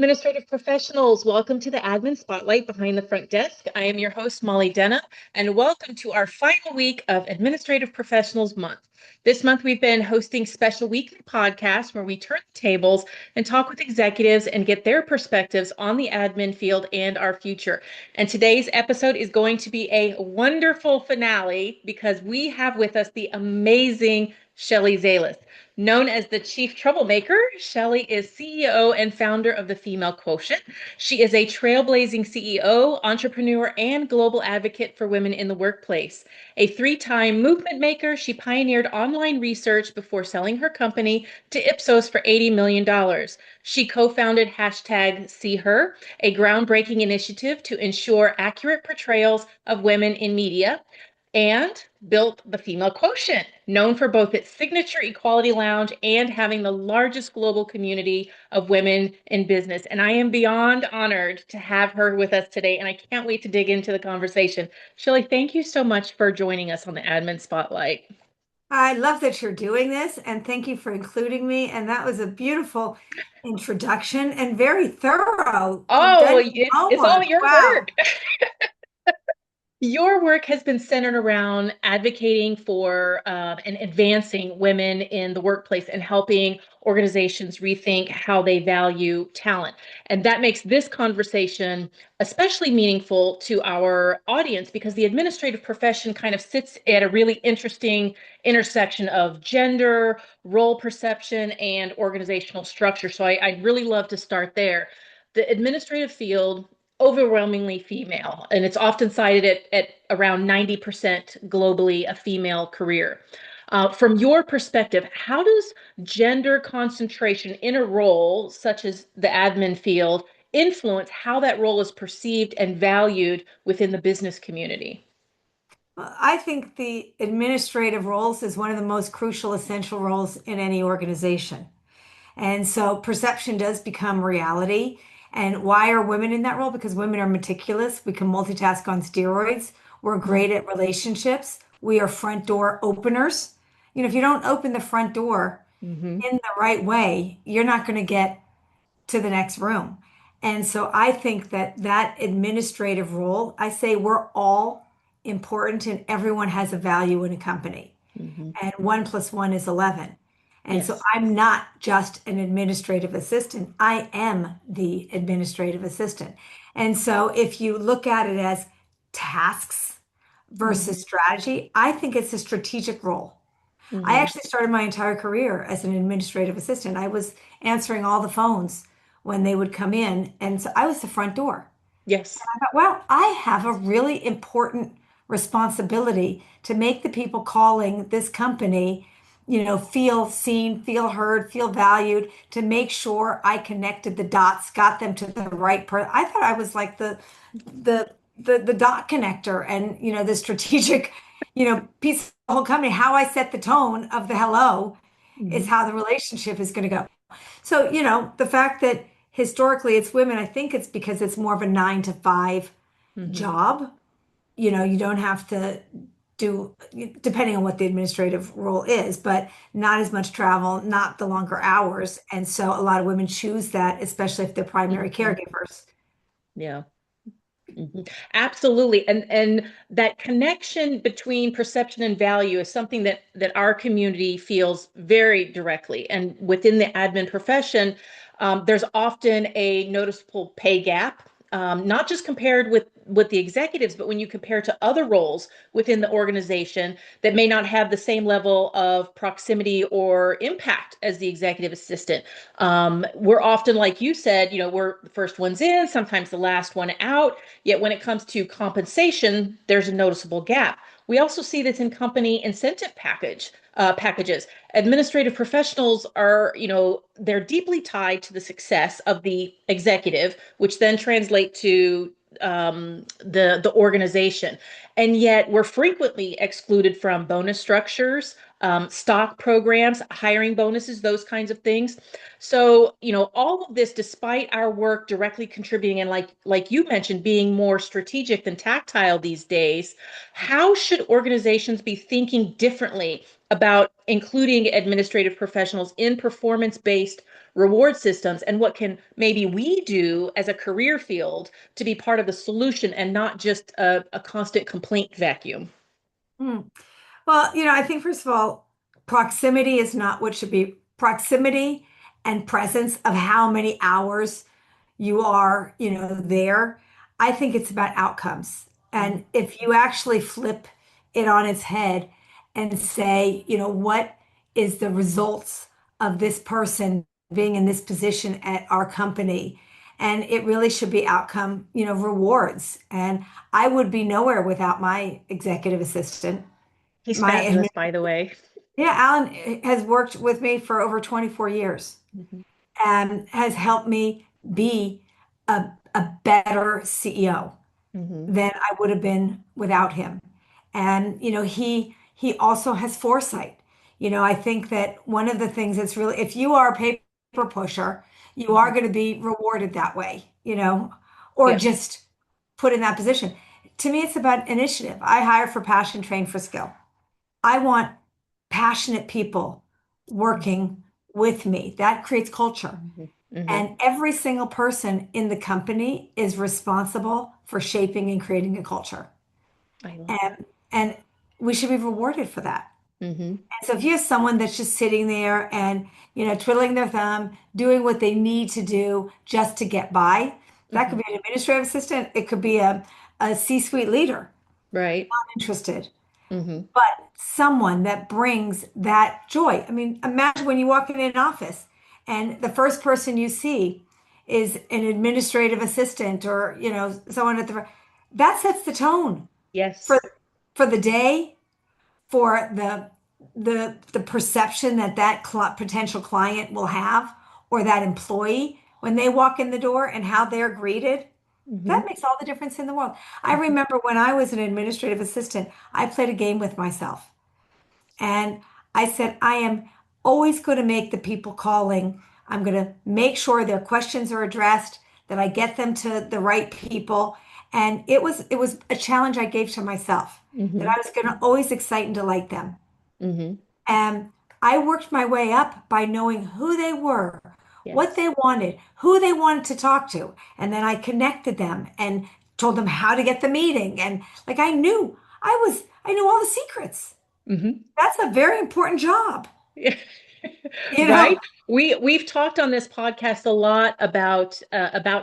administrative professionals. Welcome to the Admin Spotlight Behind the Front Desk. I am your host, Molly Denna, and welcome to our final week of Administrative Professionals Month. This month, we've been hosting special weekly podcasts where we turn the tables and talk with executives and get their perspectives on the admin field and our future. And today's episode is going to be a wonderful finale because we have with us the amazing Shelley Zalis. Known as the Chief Troublemaker, Shelley is CEO and founder of the Female Quotient. She is a trailblazing CEO, entrepreneur, and global advocate for women in the workplace. A three-time movement maker, she pioneered online research before selling her company to Ipsos for $80 million. She co-founded #SeeHer, a groundbreaking initiative to ensure accurate portrayals of women in media, and built the Female Quotient, known for both its signature equality lounge and having the largest global community of women in business. And I am beyond honored to have her with us today, and I can't wait to dig into the conversation. Shelley, thank you so much for joining us on the Admin Spotlight. I love that you're doing this, and thank you for including me. And that was a beautiful introduction and very thorough. You've Oh, done well, your it's all homework. your Wow. work. Your work has been centered around advocating for and advancing women in the workplace and helping organizations rethink how they value talent. And that makes this conversation especially meaningful to our audience because the administrative profession kind of sits at a really interesting intersection of gender, role perception, and organizational structure. So I'd really love to start there. The administrative field overwhelmingly female, and it's often cited at around 90% globally a female career. From your perspective, how does gender concentration in a role such as the admin field influence how that role is perceived and valued within the business community? Well, I think the administrative roles is one of the most crucial, essential roles in any organization. And so perception does become reality. And why are women in that role? Because women are meticulous. We can multitask on steroids. We're great at relationships. We are front door openers. If you don't open the front door Mm-hmm. in the right way, you're not going to get to the next room. And so I think that that administrative role, I say we're all important and everyone has a value in a company. Mm-hmm. And one plus one is 11. And so Yes. I'm not just an administrative assistant, I am the administrative assistant. And so if you look at it as tasks Mm-hmm. versus strategy, I think it's a strategic role. I Mm-hmm. actually started my entire career as an administrative assistant. I was answering all the phones when they would come in, and so I was the front door. Yes. I thought, well, I have a really important responsibility to make the people calling this company, feel seen, feel heard, feel valued, to make sure I connected the dots, got them to the right person. I thought I was like the dot connector and the strategic, piece of the whole company. How I set the tone of the hello is Mm-hmm. how the relationship is going to go. So, the fact that historically it's women, I think it's because it's more of a 9 to 5 Mm-hmm. job. You don't have to do, depending on what the administrative role is, but not as much travel, not the longer hours. And so a lot of women choose that, especially if they're primary Mm-hmm. caregivers. Yeah. Mhm. Absolutely. And that connection between perception and value is something that our community feels very directly. And within the admin profession, there's often a noticeable pay gap, not just compared with the executives, but when you compare to other roles within the organization that may not have the same level of proximity or impact as the executive assistant. We're often, like you said, we're the first ones in, sometimes the last one out. Yet when it comes to compensation, there's a noticeable gap. We also see this in company incentive packages. Administrative professionals are, they're deeply tied to the success of the executive, which then translate to the organization. And yet we're frequently excluded from bonus structures, stock programs, hiring bonuses, those kinds of things. So, all of this, despite our work directly contributing and like you mentioned, being more strategic than tactile these days, how should organizations be thinking differently about including administrative professionals in performance-based reward systems, and what can maybe we do as a career field to be part of the solution and not just a constant complaint vacuum. Hmm. Well, I think first of all, proximity is not what should be. Proximity and presence of how many hours you are, there. I think it's about outcomes. Mhm. And if you actually flip it on its head and say, what is the results of this person being in this position at our company? And it really should be outcome, rewards. And I would be nowhere without my executive assistant. He's My fabulous, by the way. Yeah, Alan has worked with me for over 24 years Mhm. and has helped me be a better CEO Mhm. than I would have been without him. And he also has foresight. I think that one of the things that's really, if you are a paper pusher, you are Mhm. going to be rewarded that way, or Yep. just put in that position. To me, it's about initiative. I hire for passion, train for skill. I want passionate people Mhm. working with me. That creates culture. Mhm. Mhm. And every single person in the company is responsible for shaping and creating a culture. I love that. And we should be rewarded for that. Mhm. And so if you have someone that's just sitting there and, twiddling their thumb, doing what they need to do just to get by, that could Mhm. be an administrative assistant. It could be a C-suite leader Right. interested. Mhm. But someone that brings that joy. I mean, imagine when you walk in an office and the first person you see is an administrative assistant or, someone at the that sets the tone for Yes. for the day, for the perception that potential client will have or that employee when they walk in the door and how they're greeted. Mhm. That makes all the difference in the world. I Mhm. remember when I was an administrative assistant, I played a game with myself. And I said, I am always going to make the people calling. I'm going to make sure their questions are addressed, that I get them to the right people. And it was a challenge I gave to myself that I Mhm. was going to always excite and delight them. Mhm. And I worked my way up by knowing who they were, what Yes. they wanted, who they wanted to talk to. And then I connected them and told them how to get the meeting. And like I knew all the secrets. Mhm. That's a very important job, you Right? know? We've talked on this podcast a lot about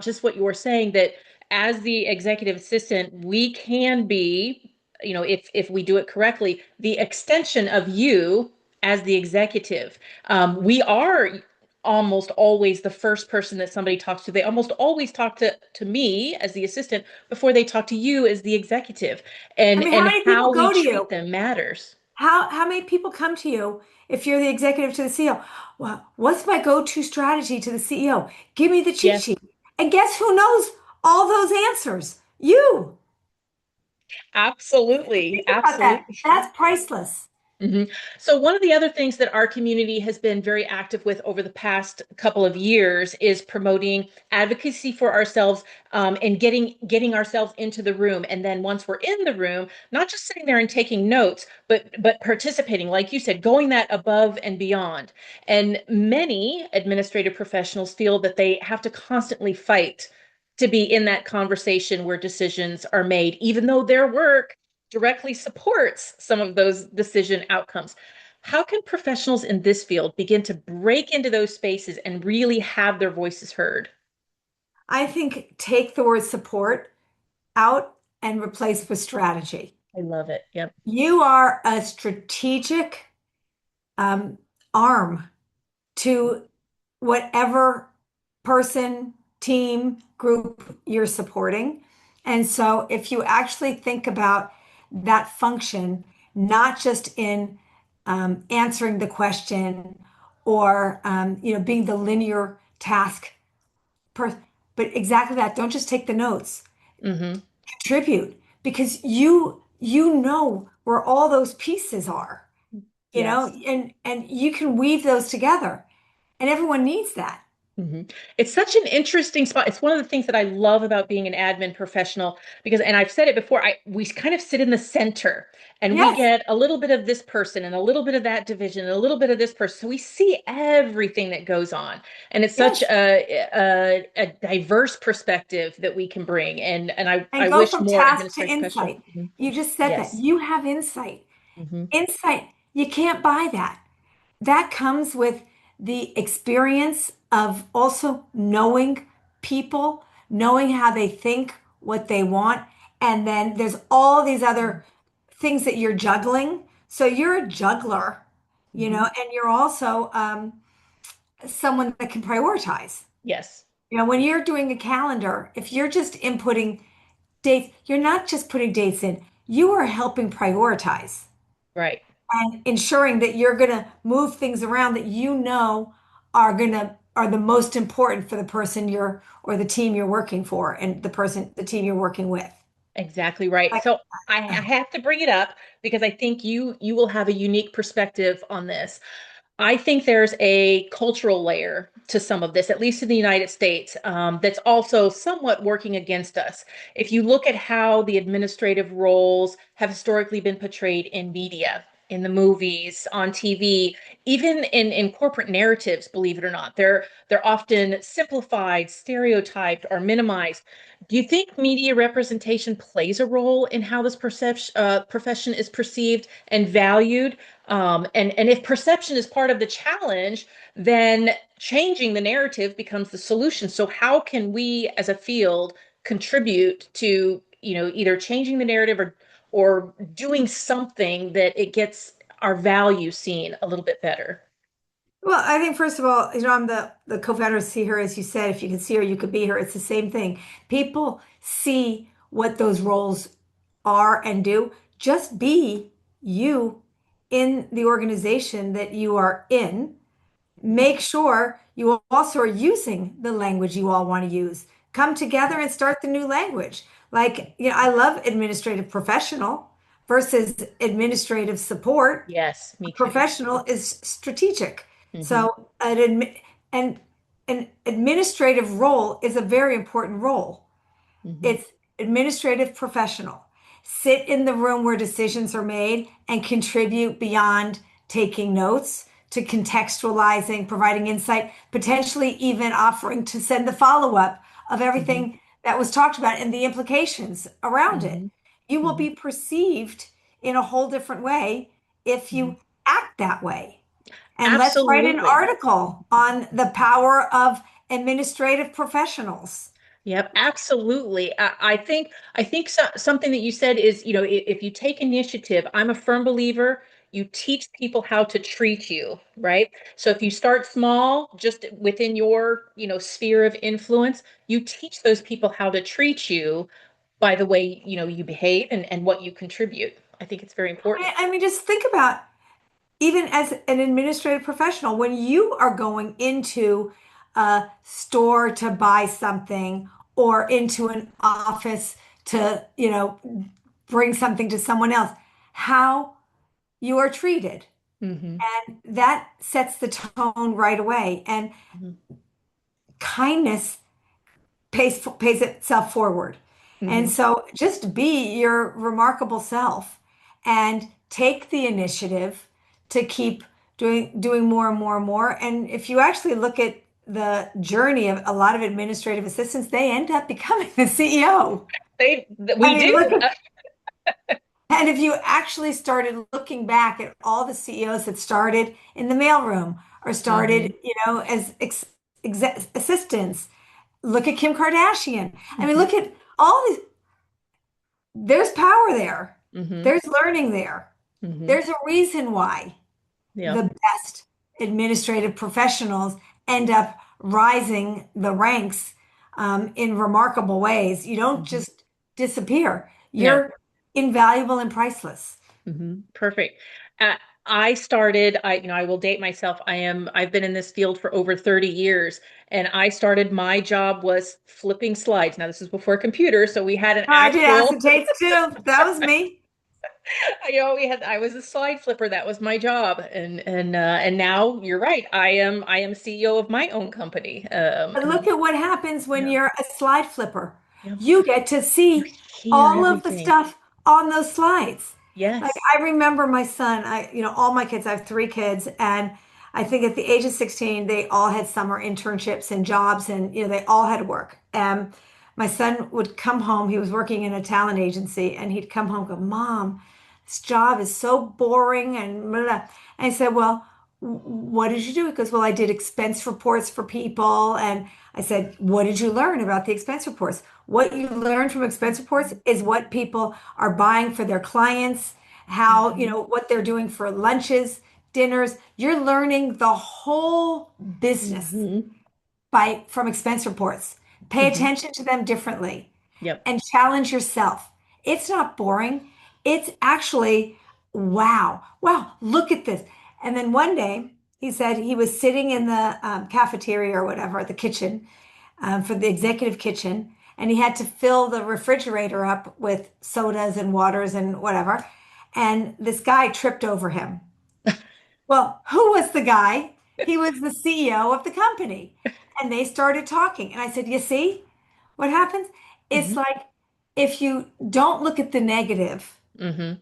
just what you were saying, that as the executive assistant, we can be, if we do it correctly, the extension of you as the executive. We are almost always the first person that somebody talks to. They almost always talk to me as the assistant before they talk to you as the executive. I And mean, how and many people how we go to treat you? them matters. How many people come to you if you're the executive to the CEO? Well, what's my go-to strategy to the CEO? Give me the cheat Yes. sheet. And guess who knows all those answers? You. Absolutely, Think about that. absolutely. That's priceless. Mhm. So one of the other things that our community has been very active with over the past couple of years is promoting advocacy for ourselves, and getting ourselves into the room. And then once we're in the room, not just sitting there and taking notes, but participating, like you said, going that above and beyond. And many administrative professionals feel that they have to constantly fight to be in that conversation where decisions are made, even though their work directly supports some of those decision outcomes. How can professionals in this field begin to break into those spaces and really have their voices heard? I think take the word support out and replace with strategy. I love it. Yep. You are a strategic um, arm to whatever person, team, group you're supporting. And so if you actually think about that function, not just in answering the question or being the linear task per, but exactly that. Don't just take the notes. Mm-hmm. Contribute because you know where all those pieces are, Yes. and you can weave those together. And everyone needs that. It's such an interesting spot. It's one of the things that I love about being an admin professional because, and I've said it before, we kind of sit in the center and we Yes, get a little bit of this person and a little bit of that division and a little bit of this person. So we see everything that goes on, and it's such yes. a diverse perspective that we can bring. And And I go wish from more task to administrative professionals. insight. You just said that. Yes. You have insight. Hmm. Insight, you can't buy that. That comes with the experience of also knowing people, knowing how they think, what they want. And then there's all these other things that you're juggling. So you're a juggler, Hmm. and you're also someone that can prioritize. Yes. When you're doing a calendar, if you're just inputting dates, you're not just putting dates in, you are helping prioritize Right. and ensuring that you're going to move things around that are the most important for the person you're or the team you're working for and the team you're working with. Exactly right. Like, So I have to bring it up because I think you will have a unique perspective on this. I think there's a cultural layer to some of this, at least in the United States, that's also somewhat working against us. If you look at how the administrative roles have historically been portrayed in media, in the movies, on TV, even in corporate narratives, believe it or not, they're often simplified, stereotyped, or minimized. Do you think media representation plays a role in how this profession is perceived and valued? And if perception is part of the challenge, then changing the narrative becomes the solution. So how can we as a field contribute to, either changing the narrative or doing something that it gets our value seen a little bit better? well, I think first of all, I'm the co-founder of See Her, as you said. If you can see her, you could be her. It's the same thing. People see what those roles are and do. Just be you in the organization that you are in. Mhm. Make sure you also are using the language you all want to use. Come together and start the new language. Like, I love administrative professional versus administrative support. Yes, me too. Professional is strategic. Hmm. So and an administrative role is a very important role. Hmm. It's administrative professional. Sit in the room where decisions are made and contribute beyond taking notes to contextualizing, providing insight, potentially even offering to send the follow-up of Hmm. everything that was talked about and the implications around it. Hmm. You will Hmm. be perceived in a whole different way if Hmm. you act that way. And let's write an Absolutely. article on the power of administrative professionals. Yep, absolutely. I think something that you said is, if you take initiative, I'm a firm believer, you teach people how to treat you, right? So if you start small, just within your, sphere of influence, you teach those people how to treat you by the way, you behave and what you contribute. I think it's very important. I mean, just think about even as an administrative professional, when you are going into a store to buy something or into an office to, bring something to someone else, how you are treated. Hmm. And that sets the tone right away. And kindness pays itself forward. And Hmm. so just be your remarkable self and take the initiative to keep doing more and more and more. And if you actually look at the journey of a lot of administrative assistants, they end up becoming the CEO. I We mean, do. look at, and if you actually started looking back at all the CEOs that started in the mailroom or Hmm. started, as assistants, look at Kim Kardashian. I mean, Hmm. look at all these. There's power there. Hmm. There's learning there. Hmm. There's a reason why Yeah. the best administrative professionals end up rising the ranks in remarkable ways. You don't Hmm. just disappear. No. You're invaluable and priceless. Perfect. Uh, I will date myself. I've been in this field for over 30 years, and my job was flipping slides. Now, this is before computers, so we had an I did actual, acetates too. That was me. I was a slide flipper. That was my job. And now you're right. I am CEO of my own company. But look at what happens when Yeah, you're a slide flipper. yeah. You get to You see hear all of the everything. stuff on those slides. Like Yes. I remember my son, all my kids, I have three kids, and I think at the age of 16, they all had summer internships and jobs, and they all had work. My son would come home, he was working in a talent agency, and he'd come home and go, Mom, this job is so boring and blah, blah. And I said, Well, what did you do? He goes, Well, I did expense reports for people. And I said, What did you learn about the expense reports? What you learn from expense reports is what people are buying for their clients, how, Mhm. what they're doing for lunches, dinners. You're learning the whole business Mhm. by from expense reports. Pay Mhm. attention to them differently Yep. and challenge yourself. It's not boring. It's actually, wow, wow, look at this. And then one day he said he was sitting in the cafeteria or whatever, the kitchen for the executive kitchen, and he had to fill the refrigerator up with sodas and waters and whatever. And this guy tripped over him. Well, who was the guy? He was the CEO of the company. And they started talking. And I said, You see what happens? It's Mhm. like if you don't look at the negative, Mhm.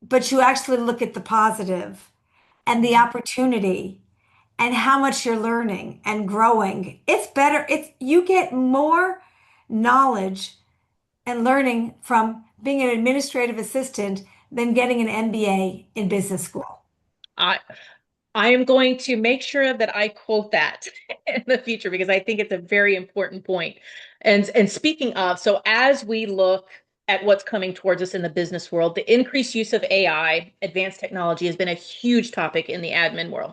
but you actually look at the positive and the Mhm. opportunity and how much you're learning and growing, it's better. You get more knowledge and learning from being an administrative assistant than getting an MBA in business school. I I am going to make sure that I quote that in the future because I think it's a very important point. And speaking of, so as we look at what's coming towards us in the business world, the increased use of AI, advanced technology, has been a huge topic in the admin world.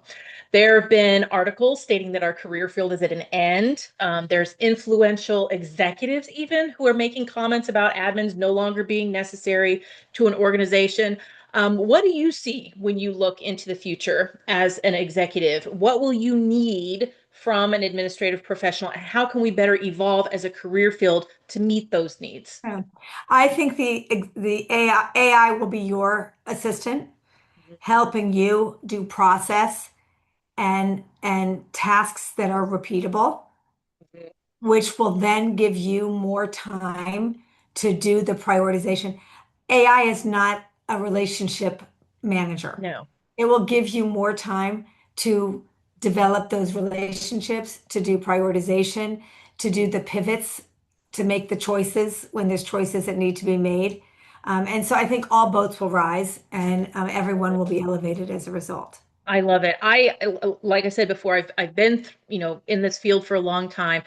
There have been articles stating that our career field is at an end. There's influential executives even who are making comments about admins no longer being necessary to an organization. What do you see when you look into the future as an executive? What will you need from an administrative professional? And how can we better evolve as a career field to meet those needs? Yeah. I think the AI will be your assistant, helping you do process and tasks that are repeatable, Mhm. which will then give you more time to do the prioritization. AI is not a relationship manager. No. It will give you more time to develop those relationships, to do prioritization, to do the pivots, to make the choices when there's choices that need to be made. And so I think all boats will rise and everyone will be elevated as a result. I love it. Like I said before, I've been, in this field for a long time.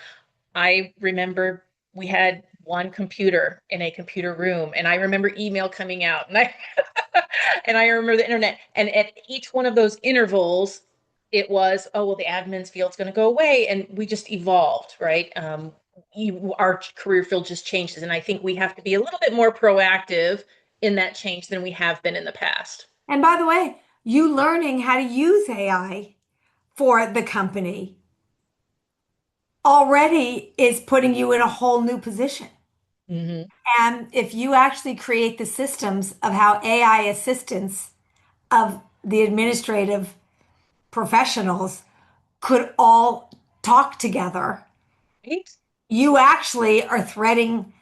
I remember we had one computer in a computer room, and I remember email coming out, and I and I remember the internet. And at each one of those intervals, it was, oh well, the admin's field's going to go away, and we just evolved, right? Our career field just changes, and I think we have to be a little bit more proactive in that change than we have been in the past. And by the way, you learning how to use AI for the company already is putting you in a whole new position. Hmm. And if you actually create the systems of how AI assistants of the administrative professionals could all talk together, Right? you actually are threading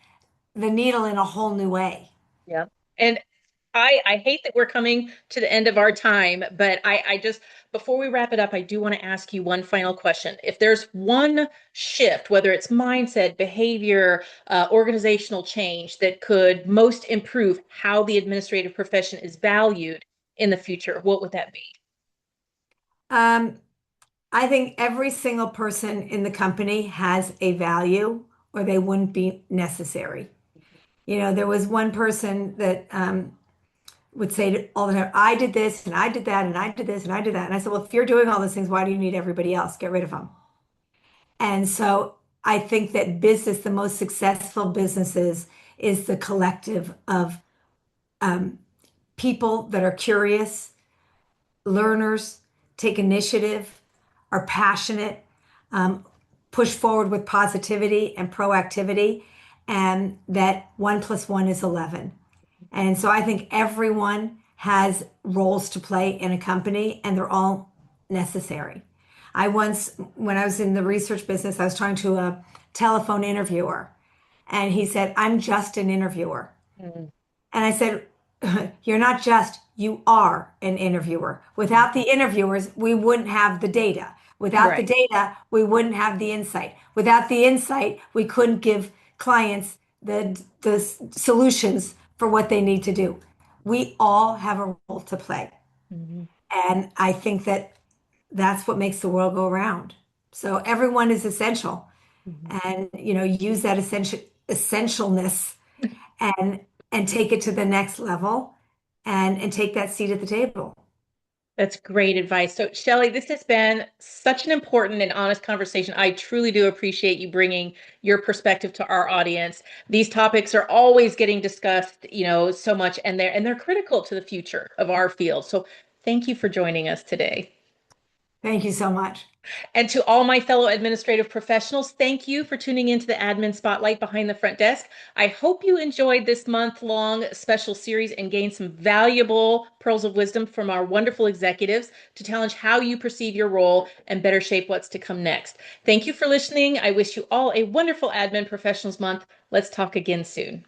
the needle in a whole new way. Yeah. And I hate that we're coming to the end of our time, but I just, before we wrap it up, I do want to ask you one final question. If there's one shift, whether it's mindset, behavior, organizational change that could most improve how the administrative profession is valued in the future, what would that be? Um, I think every single person in the company has a value or they wouldn't be necessary. There was one person that would say all the time, I did this and I did that and I did this and I did that. And I said, well, if you're doing all those things, why do you need everybody else? Get rid of them. And so I think that the most successful businesses is the collective of um, people that are curious, learners, take initiative, are passionate, um, push forward with positivity and proactivity, and that 1 + 1 is 11. And so I think everyone has roles to play in a company and they're all necessary. I once, when I was in the research business, I was talking to a telephone interviewer and he said, I'm just an interviewer. Mhm. And I said, you're not just, you are an interviewer. Without the interviewers, we wouldn't have the data. Without the Right. data, we wouldn't have the insight. Without the insight, we couldn't give clients the solutions for what they need to do. We all have a role to play. Mhm. And I think that that's what makes the world go around. So everyone is essential Mhm. and use that essentialness and take it to the next level and take that seat at the table. That's great advice. So, Shelley, this has been such an important and honest conversation. I truly do appreciate you bringing your perspective to our audience. These topics are always getting discussed, so much, and they're critical to the future of our field. So, thank you for joining us today. Thank you so much. And to all my fellow administrative professionals, thank you for tuning into the Admin Spotlight Behind the Front Desk. I hope you enjoyed this month-long special series and gained some valuable pearls of wisdom from our wonderful executives to challenge how you perceive your role and better shape what's to come next. Thank you for listening. I wish you all a wonderful Admin Professionals Month. Let's talk again soon.